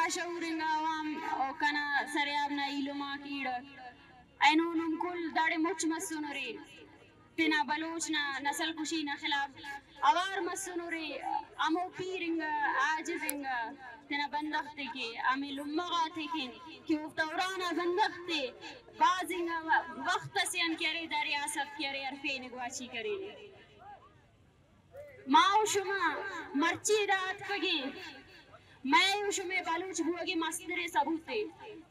باشعورنگا عوام او کنا سریابنا ایلما کیڑ اینونم کل داڑے مچ مسونری تینا بلوچنا نسل کشی نا خلاف اوار مسونری امو پیرنگا آجزنگا تینا بندختے کے امی لمغاتے کے کہ افتورانا بندختے بازنگا وقت سیان کیارے دا ریاست کیارے عرفین گواچی کرے ماو شما مرچی رات کگی میں شما بلوچ بوگی مستر ثبوتے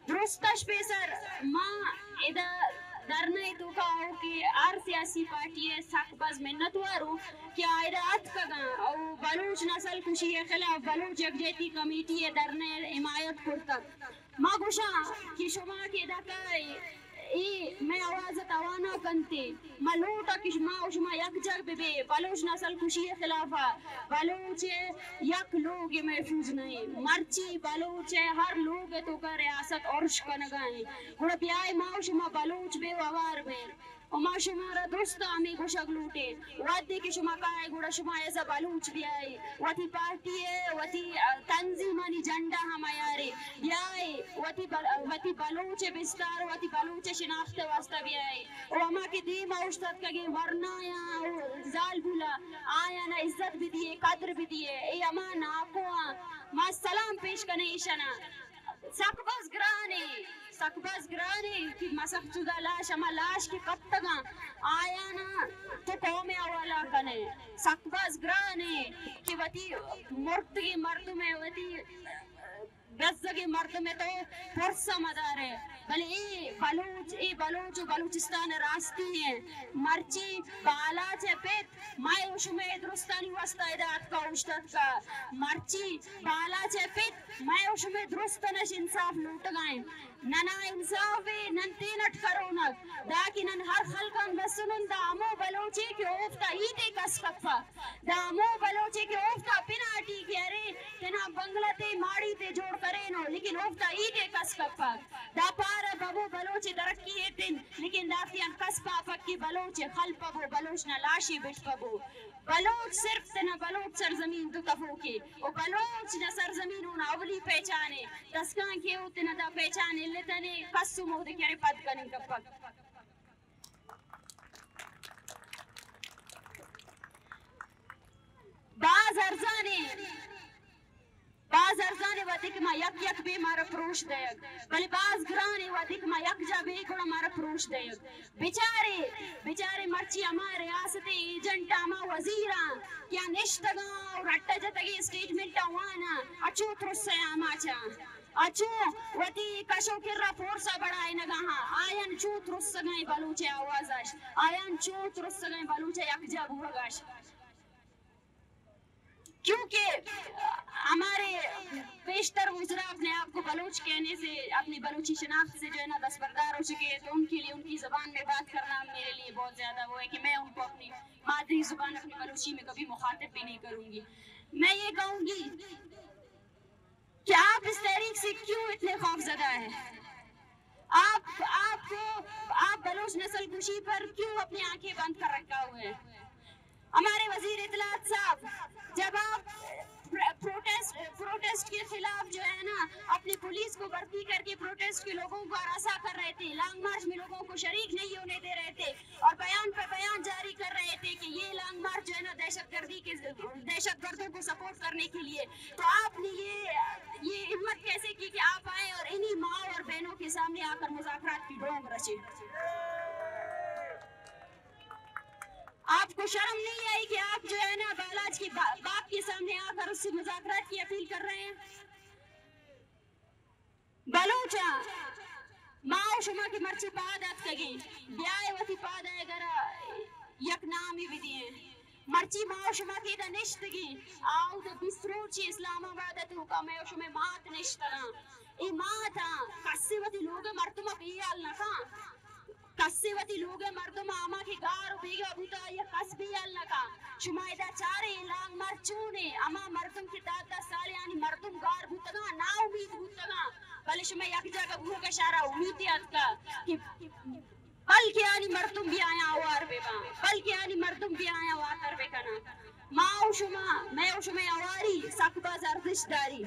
درستش پیسر ماں ادا درنائی تو کہو کہ آر سیاسی پارٹی ہے ساک باز منت وارو کہ آئرات کگا او بلوچ نسل کشی خلاف بلوچ یکجہتی کمیٹی ہے درنائی حمایت کرتا ماں گوشا کہ شما کے دکائی میں آواز توانا کنتے ملوٹا کہ شما یک جگ بے بلوچ نسل کشی خلافا بلوچ یک لوگ محفوظ نہیں مرچی بلوچ ہر لوگ تو کا ریاست عرش کنگائیں گوڑا بیائی ماں شما بلوچ بے ووار بے وما شما را درست آمی گوشک لوٹے وادی کہ شما کائے گوڑا شما ایسا بلوچ بیائی واتی پارٹی ہے واتی تنظیمانی جنڈا ہمایارے بیائی واتی بلوچ بستار واتی بلوچ شناخت واسطہ بیائی وما کی دیم اوشتت کگے ورنہ یا زال بولا آیا نا عزت بھی دیئے قدر بھی دیئے ای امان آقوان ما سلام پیش کنے ایشنا سکباز گرانے کہ مسخ چودہ لاش اما لاش کی کب تگا آیا نا تو قوم اولا کنے سکباز گرانے کہ وطی مرتگی مردمیں وطی گزگی مردمیں تو پرسا مدارے بلے ای بلوچ و بلوچستان راستی ہیں مرچی بالا چے پیت مائے اشمے درستانی وستا ادات کا اشتت کا مرچی بالا چے پیت مائے اشمے درستانش انصاف لوٹ گائیں ننا انصافی نن تینٹ کرونک داکی نن ہر خلقان بسنن دا امو بلوچے کے اوفتا ایتے کس کفا دا امو بلوچے کے اوفتا پناٹی کے ارے تینا بنگلتے ماڑی تے جوڑ کرینو لیکن اوفتا ایتے کس کفا دا پارا بابو بلوچے ترقی ایتن لیکن دافتیان کس پاپک کی بلوچے خل پابو بلوچنا لاشی بٹ پابو بلوچ صرف تنا بلوچ سرزمین تو کفو کے او بلوچ نا سرزمین ہونا اولی پہچانے تسکان کے او تنا دا پہچانے لیتنے کسو مہدے کیارے پد کنن کپک باز ارزانے و دکھ ما یک بے مارا پروش دیگ بلی باز گرانے و دکھ ما یک جا بے گوڑا مارا پروش دیگ بیچارے مرچی اما ریاست ایجنٹ اما وزیران کیا نشتگاں اور رٹا جتگی اسٹیٹمنٹ وانا اچھو ترسے اما چاں اچھو وطی کشو کرا فورسا بڑھائے نگاہاں آیان چو ترسگائیں بلوچے آوازاش آیان چو ترسگائیں بلوچے یک جا بھوگاش کیونکہ ہمارے بیشتر وزراء اپنے آپ کو بلوچ کہنے سے اپنی بلوچی شناخت سے جو ہے نا دستبردار ہو چکے ہیں تو ان کے لیے ان کی زبان میں بات کرنا میرے لیے بہت زیادہ وہ ہے کہ میں ان کو اپنی مادری زبان اپنی بلوچی میں کبھی مخاطب بھی نہیں کروں گی میں یہ کہوں گی کہ آپ اس تحریک سے کیوں اتنے خوف زدہ ہیں آپ بلوچ نسل کشی پر کیوں اپنی آنکھیں بند کر رکھا ہوئے ہیں ہمارے وزیر اطلاعات صاحب جب آپ پروٹیسٹ کے خلاف جو ہے نا اپنی پولیس کو بھرتی کر کے پروٹیسٹ کے لوگوں کو ہراساں کر رہے تھے لانگ مارچ میں لوگوں کو شریک نہیں ہونے دے رہے تھے اور بیان پر بیان جاری کر رہے تھے کہ یہ لانگ مارچ جو ہے نا دہشت گردوں کو سپورٹ کرنے کے لیے تو آپ نے یہ ہمت کیسے کی کہ آپ آئے اور انہی ماں اور بہنوں کے سامنے آ کر مذاکرات کی ڈھونگ رچے آپ کو شرم نہیں آئی کہ آپ جو ہے نا بالاج کے باپ کے سامنے آ کر اس سے مذاکرات کی اپیل کر رہے ہیں بلوچا ماں شما کی مرچی پادات کگیں بیائے وطی پادائے گرا یک نامی بھی دیئے مرچی ماں شما کی دا نشتگی آؤ دا بسروچی اسلام آبادت ہوکا میں شما مات نشتگا ای ماتا کسی وطی لوگ مرتمہ بیال نکا کسی وطی لوگ مردم آما کی گار بیگا بوتا یا کس بیال نکا شما ایدہ چارے لانگ مرچونے اما مردم کی دادا سال یعنی مردم گار بوتگا نا امید بوتگا بلے شما یک جگہ بھو کا شارہ امیدیت کا کہ بلکہ آنی مردم بھی آیا آوار بے با بلکہ آنی مردم بھی آیا واتر بے کنا ماں شما میں شما آواری سکبہ زردش داری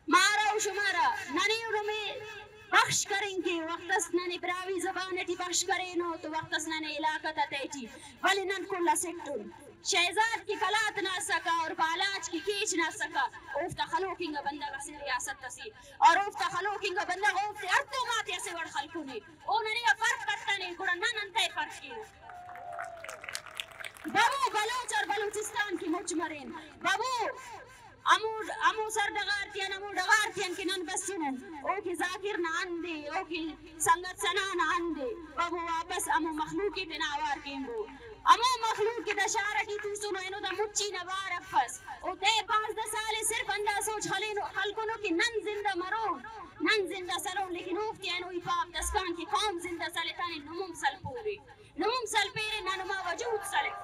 مارا و شمارا ننی رمی بخش کریں کہ وقتس ننی براوی زبانتی بخش کریں نو تو وقتس ننی علاقہ تیٹی ولی نن کلا سکتون شہزاد کی کلات نہ سکا اور بالاج کی کیچ نہ سکا اوفتا خلوکینگا بندہ کا سی ریاست تسی اور اوفتا خلوکینگا بندہ اوفتے ارتو ماتی ایسے وڑ خلکونی او ننی فرق کرتا نہیں گوڑا نن انتائی فرق کی بابو بلوچ اور بلوچستان کی مچ مرین بابو امو سر ڈغارتیاں امو ڈغارتیاں کی نن بسنن او کی ذاکر نہ اندے او کی سنگت سنا نہ اندے بابو واپس امو مخلوقی تناوار کیمبو امو مخلوق کی دشارہ کی تو سنو اینو دا مچی نوار افس او تے 15 سالے صرف اندہ سوچ خلقنو کی نن زندہ مرون نن زندہ سرون لیکن اوفتی اینو ای پاک دستان کی قوم زندہ سالتانی نموم سل پوری نموم سل پیرے نانما وجود سلے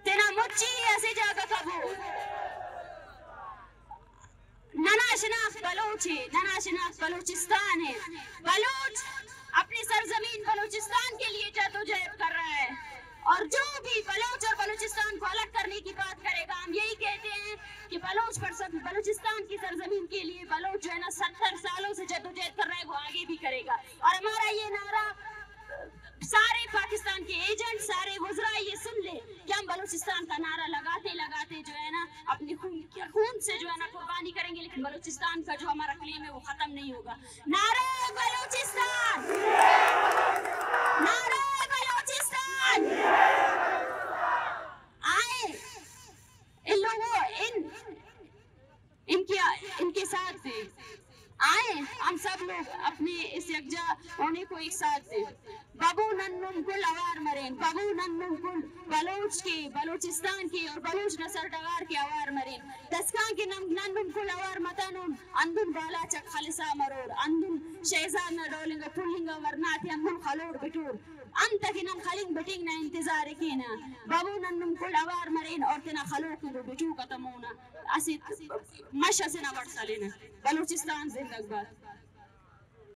تینا مچی ایسے جاگا کبو ننا شناخت بلوچ ہے ننا شناخت بلوچستان ہے بلوچ اپنی سرزمین بلوچستان کے لیے جدوجہد کر رہا ہے اور جو بھی بلوچ اور بلوچستان کو الگ کرنے کی بات کرے گا ہم یہی کہتے ہیں کہ بلوچستان کی سرزمین کے لیے بلوچ جو ہے نا 70 سالوں سے جدوجہد کر رہا ہے وہ آگے بھی کرے گا اور ہمارا یہ نعرہ سارے پاکستان کے ایجنٹ سارے وزراء یہ سن لے کہ ہم بلوچستان کا نعرہ لگاتے لگاتے جو ہے نا اپنے خون سے جو ہے نا قربانی کریں گے لیکن بلوچستان کا جو ہمارا کلیم ہے وہ ختم نہیں ہوگا نعرہ بلوچستان نعرہ بلوچستان آئے ان لوگوں ان کے ساتھ دے آئے ہم سب لوگ اپنے اس یکجا ہونے کو ایک ساتھ دیں بابو ننن کل اوار مرین بابو ننن کل بلوچ کے بلوچستان کے اور بلوچ نصر ڈغار کے اوار مرین دسکان کے ننن کل اوار متانون اندن بالا چک خلصا مرور اندن شہزاد نہ ڈولنگا پلنگا ورناتی اندن خلوڑ بٹور انتا کی نن خلنگ بٹنگ نا انتظار کینا بابو ننن کل اوار مرین اور تینا خلوڑ کی بٹو کتمونا اسی مشہ سے نہ بڑھ سلینا بلوچستان زندگ باد